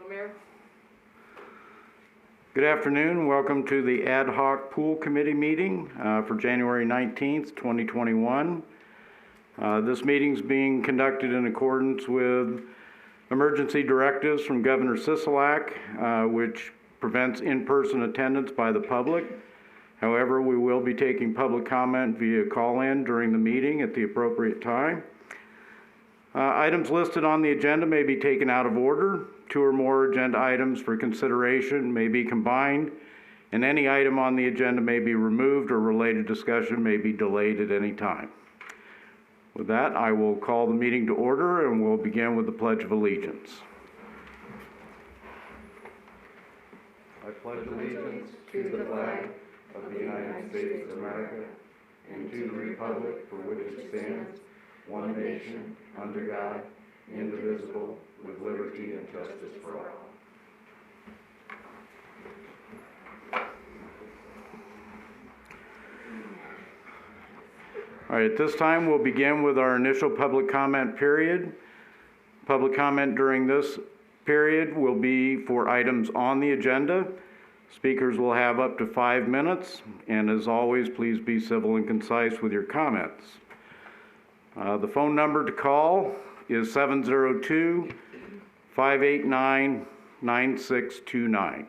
Mayor. Good afternoon. Welcome to the Ad Hoc Pool Committee meeting for January 19th, 2021. This meeting is being conducted in accordance with emergency directives from Governor Sisolak, which prevents in-person attendance by the public. However, we will be taking public comment via call-in during the meeting at the appropriate time. Items listed on the agenda may be taken out of order. Two or more agenda items for consideration may be combined, and any item on the agenda may be removed or related discussion may be delayed at any time. With that, I will call the meeting to order, and we'll begin with the Pledge of Allegiance. I pledge allegiance to the flag of the United States of America and to the republic for which it stands, one nation, under God, indivisible, with liberty and justice for all. All right, at this time, we'll begin with our initial public comment period. Public comment during this period will be for items on the agenda. Speakers will have up to 5 minutes, and as always, please be civil and concise with your comments. The phone number to call is 702-589-9629.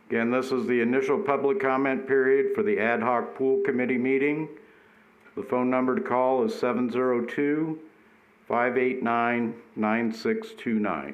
Again, this is the initial public comment period for the Ad Hoc Pool Committee meeting. The phone number to call is 702-589-9629.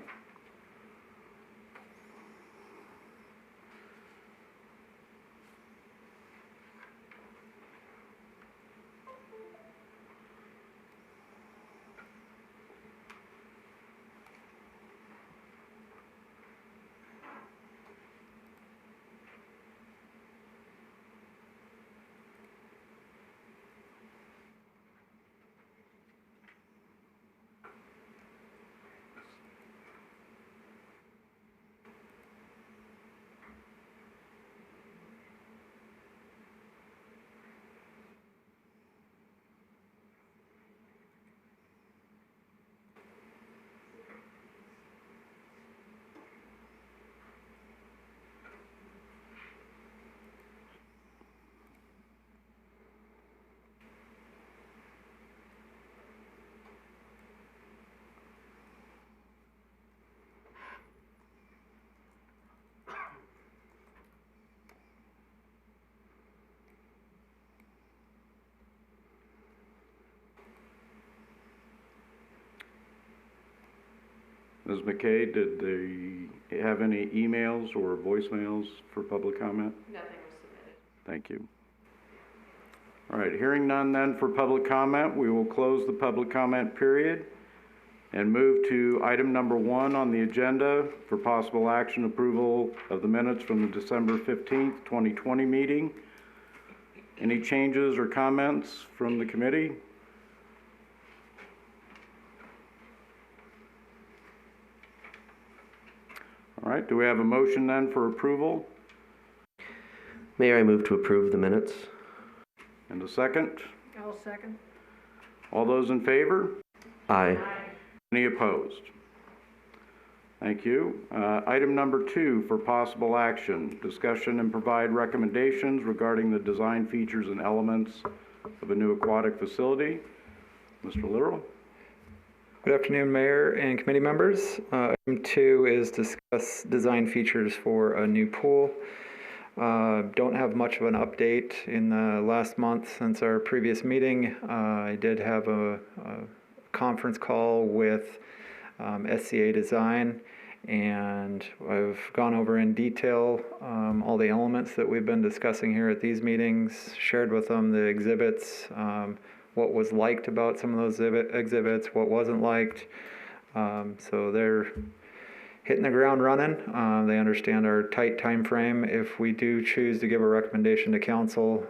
Ms. McKay, did they have any emails or voicemails for public comment? Nothing was submitted. Thank you. All right, hearing none then for public comment, we will close the public comment period and move to item number 1 on the agenda for possible action approval of the minutes from the December 15th, 2020 meeting. Any changes or comments from the committee? All right, do we have a motion then for approval? Mayor, I move to approve the minutes. And a second? I'll second. All those in favor? Aye. Any opposed? Thank you. Item number 2 for possible action, discussion and provide recommendations regarding the design features and elements of a new aquatic facility. Mr. Littrell. Good afternoon, Mayor and committee members. Item 2 is discuss design features for a new pool. Don't have much of an update in the last month since our previous meeting. I did have a conference call with SCA Design, And I've gone over in detail all the elements that we've been discussing here at these meetings, shared with them the exhibits, what was liked about some of those exhibits, what wasn't liked. So they're hitting the ground running. They understand our tight time frame. If we do choose to give a recommendation to council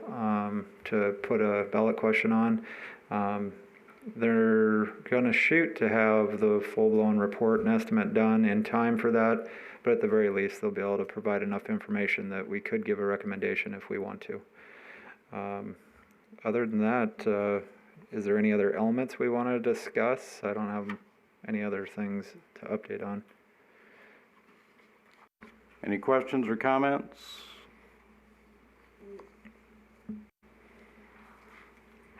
to put a ballot question on, they're going to shoot to have the full-blown report and estimate done in time for that, but at the very least, they'll be able to provide enough information that we could give a recommendation if we want to. Other than that, is there any other elements we want to discuss? I don't have any other things to update on. Any questions or comments?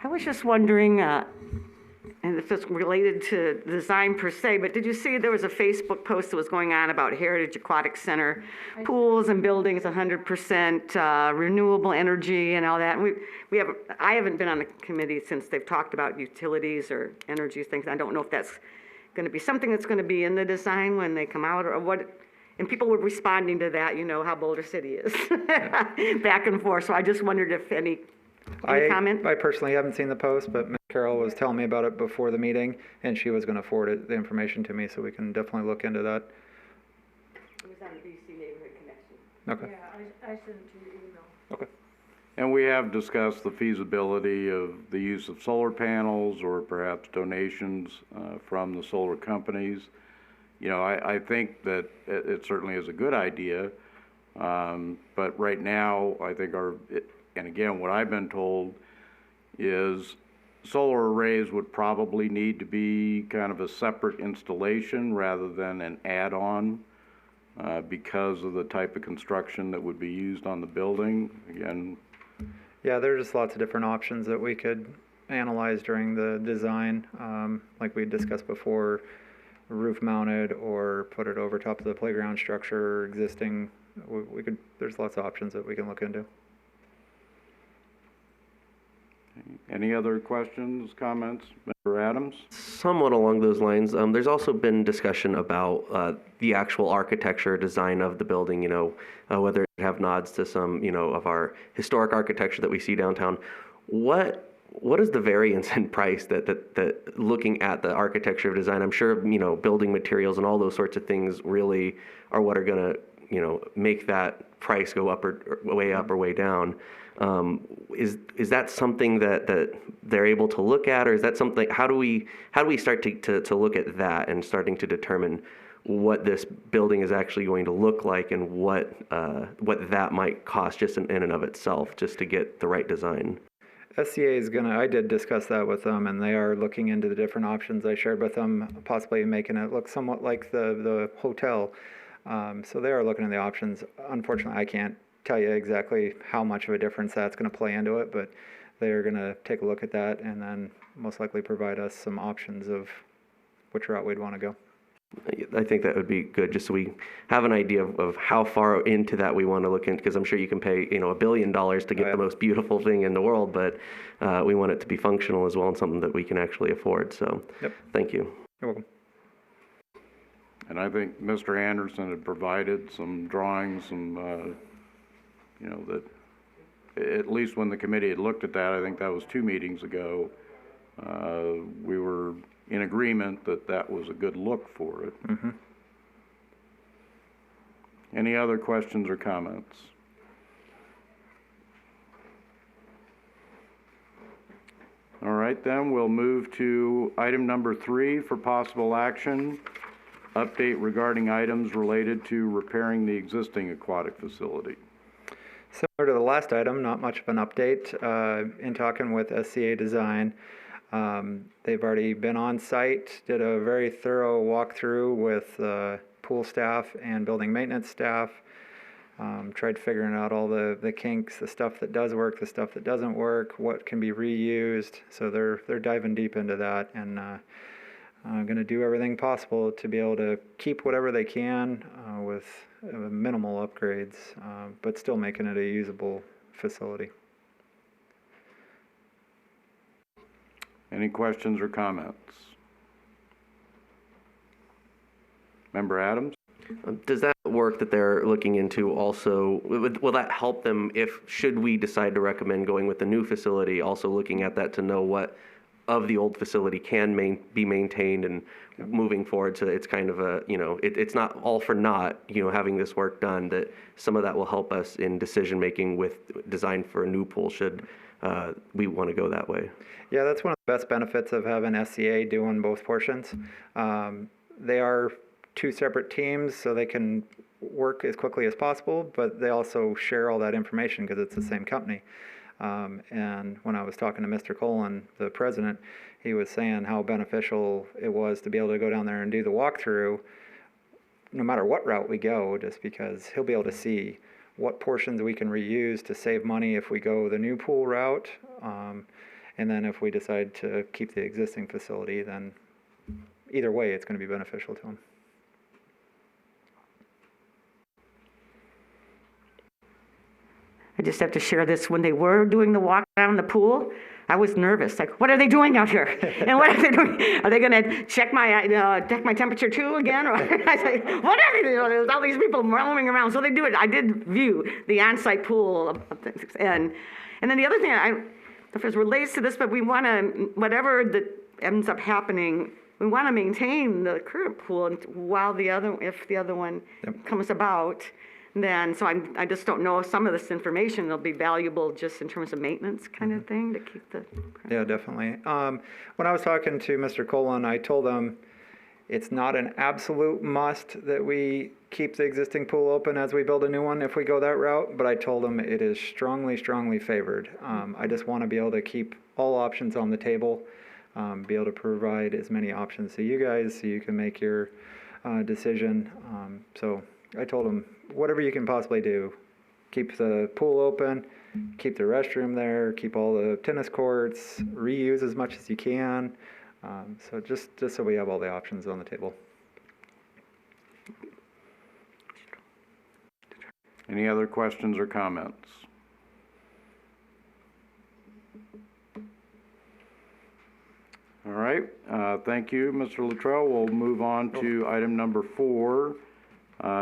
I was just wondering, and if it's related to design per se, but did you see there was a Facebook post that was going on about Heritage Aquatic Center, pools and buildings, 100% renewable energy and all that? And I haven't been on the committee since they've talked about utilities or energy things. I don't know if that's going to be something that's going to be in the design when they come out or what. And people were responding to that, you know how Boulder City is, back and forth. So I just wondered if any comment? I personally haven't seen the post, but Ms. Carroll was telling me about it before the meeting, and she was going to forward the information to me, so we can definitely look into that. It was on the BC Neighborhood Connection. Okay. Yeah, I sent it to your email. Okay. And we have discussed the feasibility of the use of solar panels or perhaps donations from the solar companies. You know, I think that it certainly is a good idea, but right now, I think and again, what I've been told is solar arrays would probably need to be kind of a separate installation rather than an add-on because of the type of construction that would be used on the building. Again, yeah, there's just lots of different options that we could analyze during the design, like we discussed before. Roof mounted or put it over top of the playground structure existing. There's lots of options that we can look into. any other questions, comments? Member Adams? Somewhat along those lines, there's also been discussion about the actual architecture design of the building, you know, whether it have nods to some, you know, of our historic architecture that we see downtown. What is the variance in price that looking at the architecture of design? I'm sure, you know, building materials and all those sorts of things really are what are going to, you know, make that price go up or way up or way down. Is that something that they're able to look at, or is that something? How do we start to look at that and starting to determine what this building is actually going to look like and what that might cost just in and of itself, just to get the right design? SCA is I did discuss that with them, and they are looking into the different options I shared with them, possibly making it look somewhat like the hotel. So they are looking at the options. Unfortunately, I can't tell you exactly how much of a difference that's going to play into it, but they're going to take a look at that and then most likely provide us some options of which route we'd want to go. I think that would be good, just so we have an idea of how far into that we want to look into, because I'm sure you can pay, you know, $1 billion to get the most beautiful thing in the world, but we want it to be functional as well and something that we can actually afford. So, yep. Thank you. You're welcome. And I think Mr. Anderson had provided some drawings, some, you know, that at least when the committee had looked at that, I think that was 2 meetings ago, we were in agreement that that was a good look for it. Mm-hmm. Any other questions or comments? All right, then we'll move to item number 3 for possible action. Update regarding items related to repairing the existing aquatic facility. Similar to the last item, not much of an update. In talking with SCA Design, they've already been on site, did a very thorough walkthrough with pool staff and building maintenance staff. Tried figuring out all the kinks, the stuff that does work, the stuff that doesn't work, what can be reused. So they're diving deep into that, and going to do everything possible to be able to keep whatever they can with minimal upgrades, but still making it a usable facility. Any questions or comments? Member Adams? Does that work that they're looking into also, will that help them if, should we decide to recommend going with the new facility, also looking at that to know what of the old facility can be maintained and moving forward, so that it's kind of a, it's not all for naught, having this work done, that some of that will help us in decision-making with design for a new pool should we want to go that way. Yeah, that's one of the best benefits of having SCA doing both portions. They are two separate teams, so they can work as quickly as possible, but they also share all that information because it's the same company. And when I was talking to Mr. Colon, the president, he was saying how beneficial it was to be able to go down there and do the walkthrough no matter what route we go, just because he'll be able to see what portions we can reuse to save money if we go the new pool route. And then if we decide to keep the existing facility, then either way, it's going to be beneficial to them. I just have to share this. When they were doing the walk around the pool, I was nervous. Like, what are they doing out here? And what are they doing? Are they going to check my temperature too again? Or I say, what are they doing? There's all these people roaming around. So they do it. I did view the on-site pool of things. And then the other thing, if it relates to this, but we want to, whatever that ends up happening, we want to maintain the current pool while if the other one comes about. Then, so I just don't know if some of this information will be valuable just in terms of maintenance kind of thing to keep the. Yeah, definitely. When I was talking to Mr. Colon, I told him it's not an absolute must that we keep the existing pool open as we build a new one if we go that route, but I told him it is strongly, strongly favored. I just want to be able to keep all options on the table, be able to provide as many options to you guys so you can make your decision. So I told him, whatever you can possibly do, keep the pool open, keep the restroom there, keep all the tennis courts, reuse as much as you can. So just so we have all the options on the table. Any other questions or comments? All right, thank you, Mr. Luttrell. We'll move on to item number 4.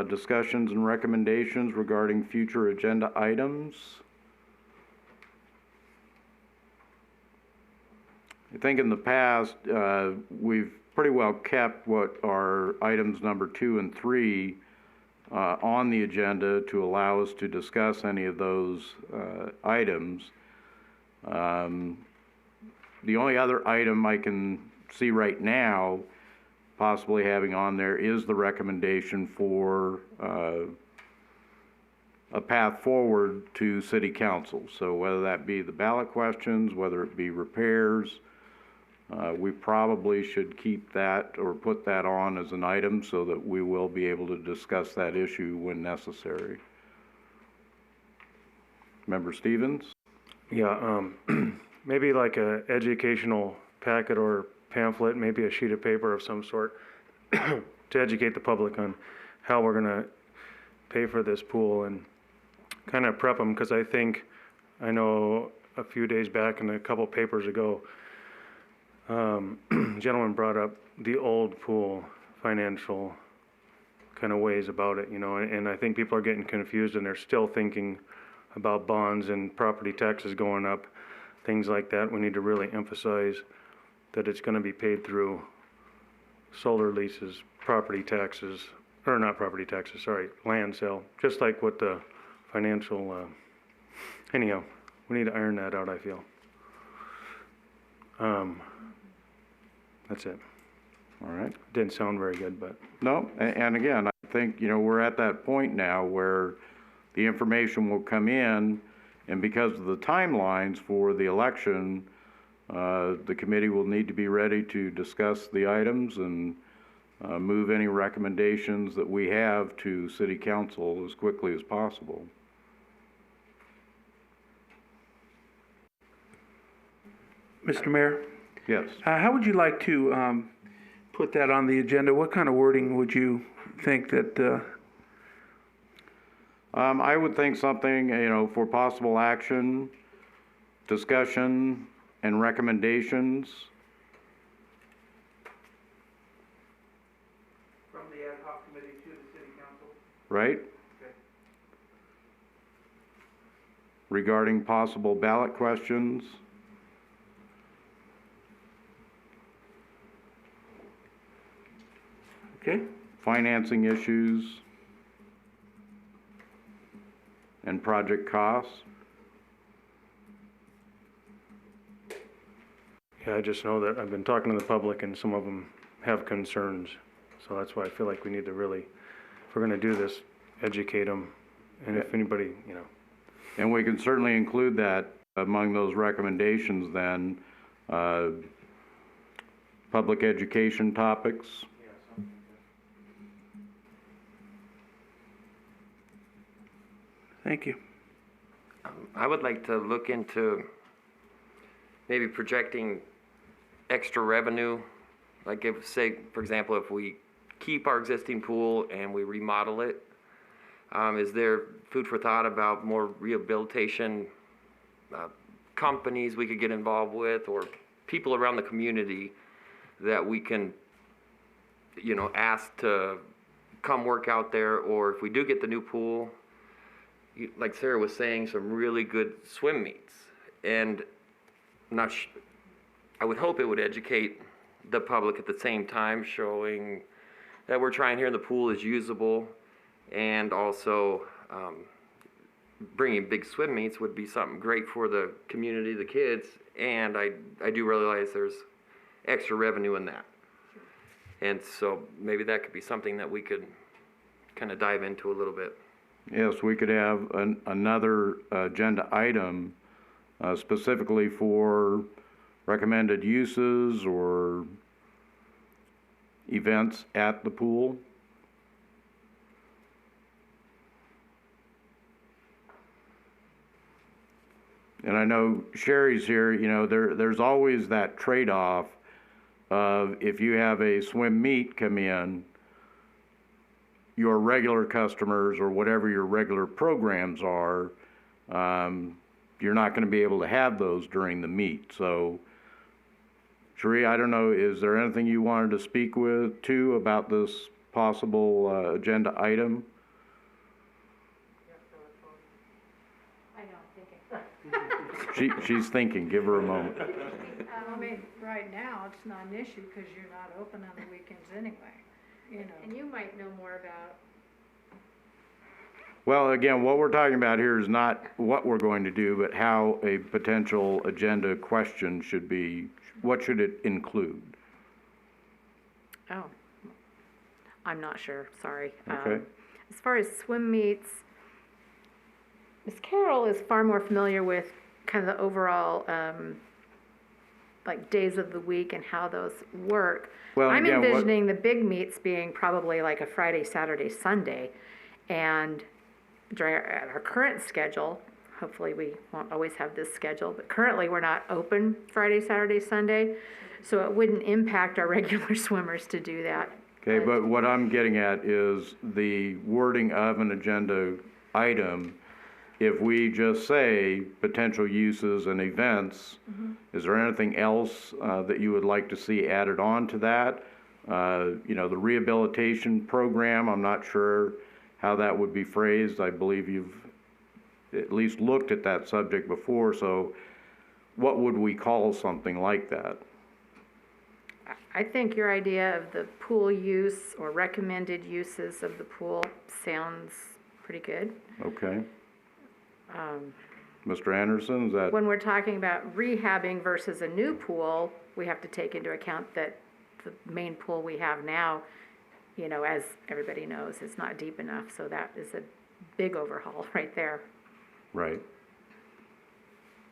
Discussions and recommendations regarding future agenda items. I think in the past, we've pretty well kept what are items number 2 and 3 on the agenda to allow us to discuss any of those items. The only other item I can see right now possibly having on there is the recommendation for a path forward to City Council. So whether that be the ballot questions, whether it be repairs, we probably should keep that or put that on as an item so that we will be able to discuss that issue when necessary. Member Stevens? Yeah, maybe like a educational packet or pamphlet, maybe a sheet of paper of some sort to educate the public on how we're going to pay for this pool and kind of prep them, because I know a few days back and a couple papers ago, gentleman brought up the old pool financial kind of ways about it, and I think people are getting confused and they're still thinking about bonds and property taxes going up, things like that. We need to really emphasize that it's going to be paid through solar leases, property taxes, or not property taxes, sorry, land sale, just like what the financial, anyhow, we need to iron that out, I feel. That's it. All right. Didn't sound very good, but. No, and again, I think, we're at that point now where the information will come in, and because of the timelines for the election, the committee will need to be ready to discuss the items and move any recommendations that we have to City Council as quickly as possible. Mr. Mayor, Yes. how would you like to put that on the agenda? What kind of wording would you think that? I would think something, for possible action, discussion, and recommendations. From the ad hoc committee to the city council. right? Okay. Regarding possible ballot questions. Okay. Financing issues, and project costs. Yeah, I just know that I've been talking to the public and some of them have concerns. So that's why I feel like we need to really, if we're gonna do this, educate them. And if anybody, you know, And we can certainly include that among those recommendations then, public education topics. Thank you. I would like to look into maybe projecting extra revenue. Like if, say, for example, if we keep our existing pool and we remodel it, is there food for thought about more rehabilitation companies we could get involved with, or people around the community that we can, you know, ask to come work out there? Or if we do get the new pool, like Sarah was saying, some really good swim meets. And I would hope it would educate the public at the same time, showing that we're trying here and the pool is usable, and also bringing big swim meets would be something great for the community, the kids, and I do realize there's extra revenue in that. And so maybe that could be something that we could kind of dive into a little bit. Yes, we could have another agenda item specifically for recommended uses or events at the pool. And I know Sherry's here, you know, there's always that trade-off of if you have a swim meet come in, your regular customers or whatever your regular programs are, you're not going to be able to have those during the meet. So, Sheree, I don't know, is there anything you wanted to speak to about this possible agenda item? She's thinking. Give her a moment. I mean, right now, it's not an issue because you're not open on the weekends anyway, you know. And you might know more about, Well, again, what we're talking about here is not what we're going to do, but how a potential agenda question should be, what should it include? Oh, I'm not sure, sorry. Okay. As far as swim meets, Ms. Carroll is far more familiar with kind of the overall, like days of the week and how those work. Well, I'm again, envisioning the big meets being probably like a Friday, Saturday, Sunday. And during our current schedule, hopefully we won't always have this schedule, but currently we're not open Friday, Saturday, Sunday. So it wouldn't impact our regular swimmers to do that. Okay, but what I'm getting at is the wording of an agenda item. If we just say potential uses and events, is there anything else that you would like to see added on to that? You know, the rehabilitation program, I'm not sure how that would be phrased. I believe you've at least looked at that subject before, so what would we call something like that? I think your idea of the pool use or recommended uses of the pool sounds pretty good. Okay. Mr. Anderson, is that? When we're talking about rehabbing versus a new pool, we have to take into account that the main pool we have now, you know, as everybody knows, is not deep enough, so that is a big overhaul right there. Right.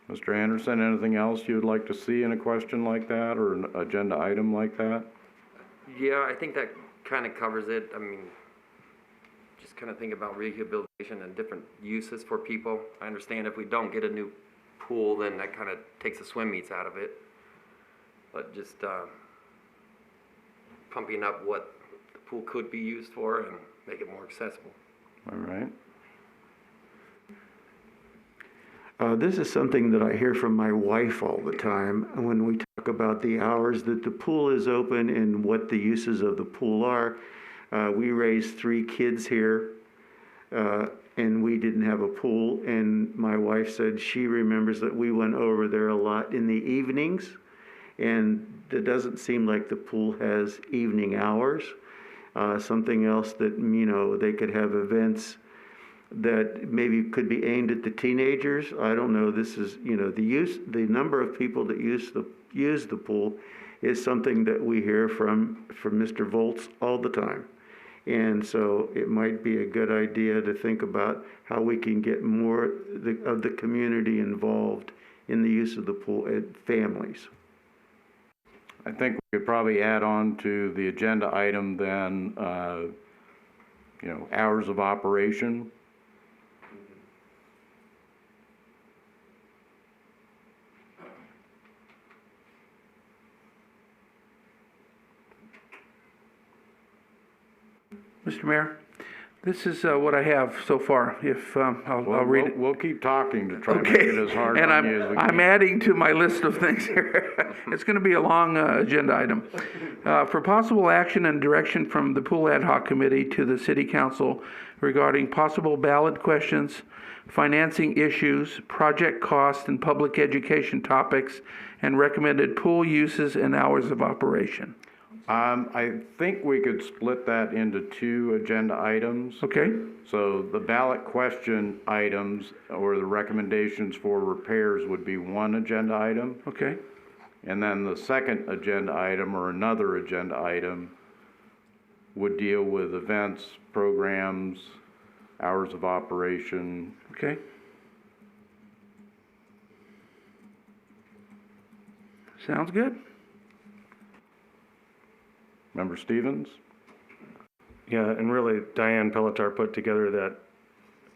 Mr. Anderson, anything else you would like to see in a question like that or an agenda item like that? Yeah, I think that kind of covers it. I mean, just kind of think about rehabilitation and different uses for people. I understand if we don't get a new pool, then that kind of takes the swim meets out of it. But just pumping up what the pool could be used for and make it more accessible. All right. This is something that I hear from my wife all the time when we talk about the hours that the pool is open and what the uses of the pool are. We raised 3 kids here, and we didn't have a pool. And my wife said she remembers that we went over there a lot in the evenings. And it doesn't seem like the pool has evening hours. Something else that, they could have events that maybe could be aimed at the teenagers. I don't know. This is, the number of people that use the pool is something that we hear from Mr. Volz all the time. And so it might be a good idea to think about how we can get more of the community involved in the use of the pool at families. I think we could probably add on to the agenda item then, hours of operation. Mr. Mayor, this is what I have so far. If I'll read it. We'll keep talking to try to make Okay, it as hard and on you as we I'm can. adding to my list of things here. It's going to be a long agenda item. For possible action and direction from the Pool Ad Hoc Committee to the City Council regarding possible ballot questions, financing issues, project costs, and public education topics, and recommended pool uses and hours of operation. I think we could split that into 2 agenda items. Okay? So the ballot question items or the recommendations for repairs would be 1 agenda item. Okay. And then the second agenda item or another agenda item would deal with events, programs, hours of operation. Okay. Sounds good. Member Stevens? Yeah, and really Diane Pelletier put together that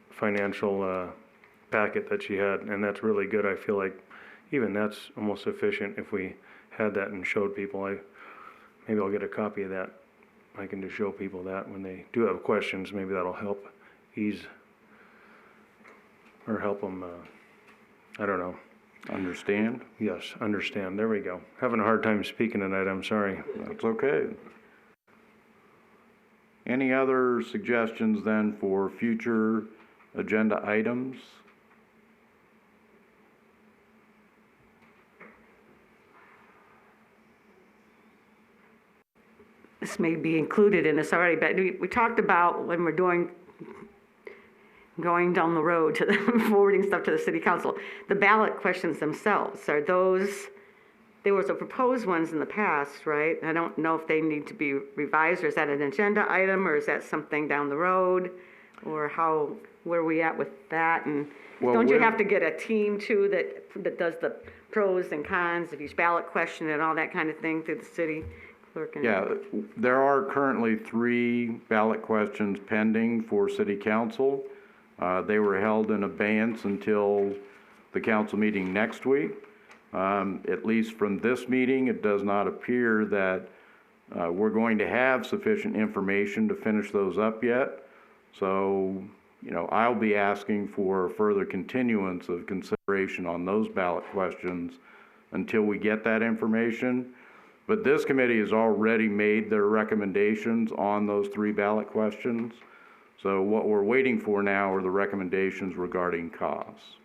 financial packet that she had, and that's really good. I feel like even that's almost sufficient if we had that and showed people. Maybe I'll get a copy of that. I can just show people that when they do have questions. Maybe that'll help ease or help them, I don't know. Understand? Yes, understand. There we go. Having a hard time speaking tonight, I'm sorry. That's okay. Any other suggestions then for future agenda items? This may be included in this already, but we talked about when we're going down the road to the forwarding stuff to the city council, the ballot questions themselves, are those, there was a proposed ones in the past, right? I don't know if they need to be revised, or is that an agenda item, or is that something down the road? Or where are we at with that? And Well, don't you we're- have to get a team too that does the pros and cons of each ballot question and all that kind of thing through the city clerk? Yeah, there are currently 3 ballot questions pending for city council. They were held in abeyance until the council meeting next week. At least from this meeting, it does not appear that we're going to have sufficient information to finish those up yet. So, I'll be asking for further continuance of consideration on those ballot questions until we get that information. But this committee has already made their recommendations on those 3 ballot questions. So what we're waiting for now are the recommendations regarding costs.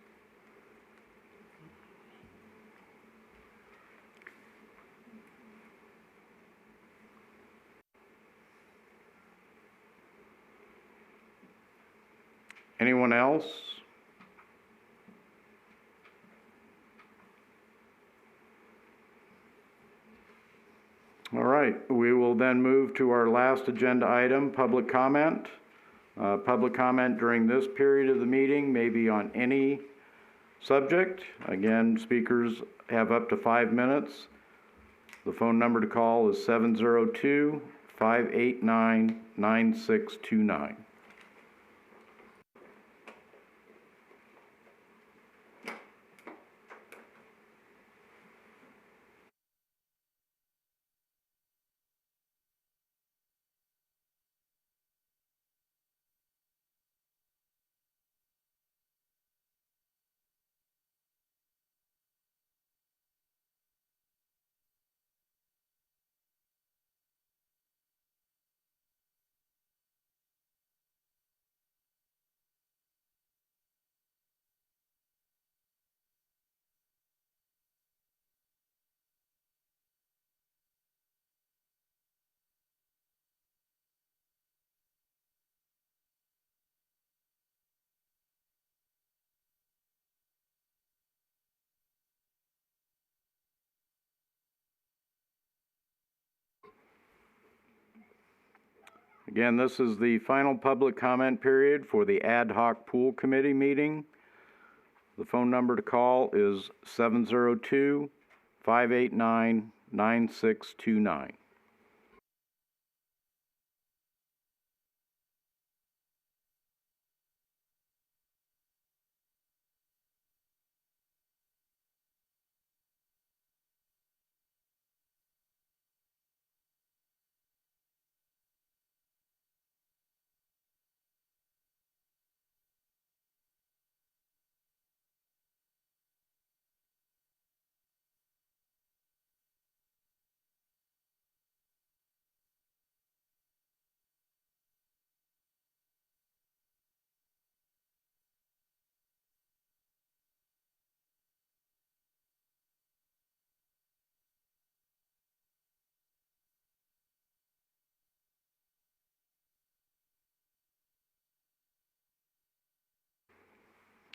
Anyone else? All right, we will then move to our last agenda item, public comment. Public comment during this period of the meeting may be on any subject. Again, speakers have up to 5 minutes. The phone number to call is 702-589-9629. Again, this is the final public comment period for the Ad hoc Pool Committee meeting. The phone number to call is 702-589-9629.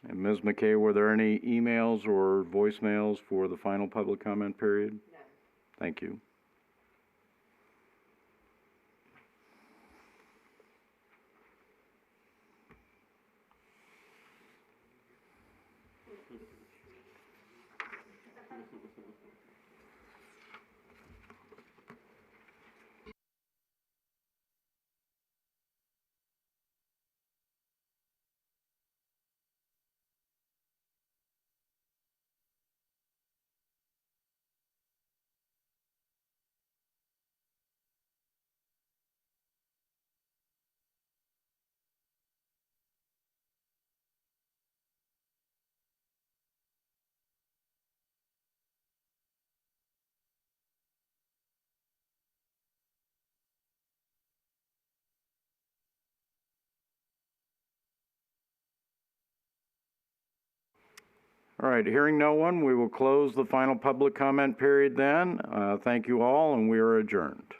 And Ms. McKay, were there any emails or voicemails for the final public comment period? No. Thank you. All right, hearing no one, we will close the final public comment period then. Thank you all, and we are adjourned.